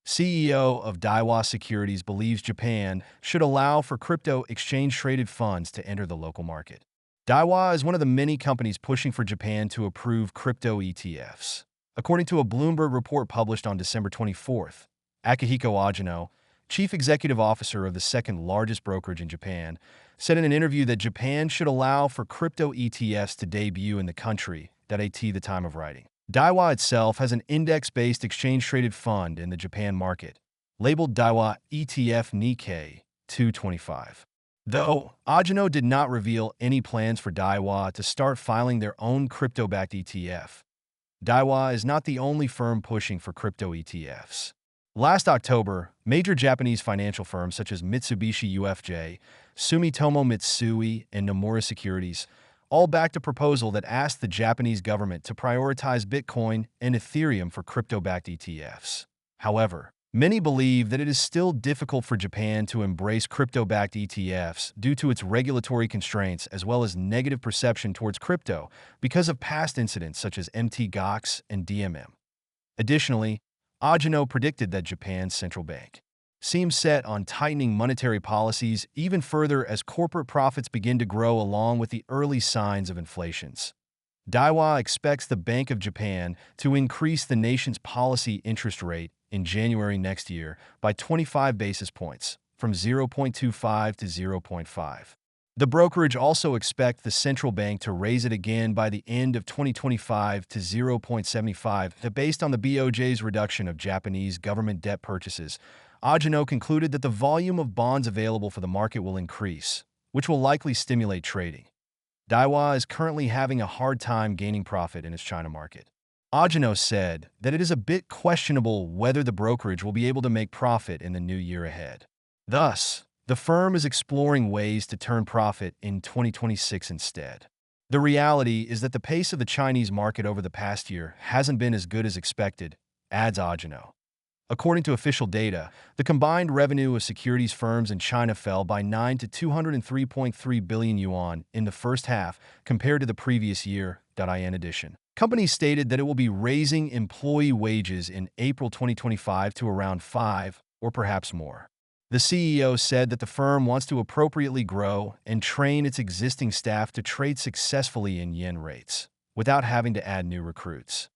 CEO of Daiwa Securities, believes Japan should allow for crypto exchange-traded funds to enter the local market. Daiwa is one of the many companies pushing for Japan to approve crypto ETFs. According to a Bloomberg report published on December 24th, Akihiko Ajino, chief executive officer of the second-largest brokerage in Japan, said in an interview that Japan should allow for crypto ETFs to debut in the country at the time of writing. Daiwa itself has an index-based exchange-traded fund in the Japan market, labeled Daiwa ETF Nikkei 225. Though, Ajino did not reveal any plans for Daiwa to start filing their own crypto-backed ETF. Daiwa is not the only firm pushing for crypto ETFs. Last October, major Japanese financial firms such as Mitsubishi UFJ, Sumitomo Mitsui, and Nomura Securities all backed a proposal that asked the Japanese government to prioritize Bitcoin and Ethereum for crypto-backed ETFs. However, many believe that it is still difficult for Japan to embrace crypto-backed ETFs due to its regulatory constraints as well as negative perception towards crypto because of past incidents such as Mt. Gox and DMM. Additionally, Ajino predicted that Japan's central bank seems set on tightening monetary policies even further as corporate profits begin to grow along with the early signs of inflation. Daiwa expects the Bank of Japan to increase the nation's policy interest rate in January next year by 25 basis points, from 0.25 to 0.5. The brokerage also expects the central bank to raise it again by the end of 2025 to 0.75. Based on the BOJ's reduction of Japanese government debt purchases, Ajino concluded that the volume of bonds available for the market will increase, which will likely stimulate trading. Daiwa is currently having a hard time gaining profit in its China market. Ajino said that it is a bit questionable whether the brokerage will be able to make profit in the new year ahead. Thus, the firm is exploring ways to turn profit in 2026 instead. The reality is that the pace of the Chinese market over the past year hasn't been as good as expected, adds Ajino. According to official data, the combined revenue of securities firms in China fell by 9 to 203.3 billion yuan in the first half compared to the previous year. In addition, companies stated that it will be raising employee wages in April 2025 to around 5 or perhaps more. The CEO said that the firm wants to appropriately grow and train its existing staff to trade successfully in yen rates, without having to add new recruits.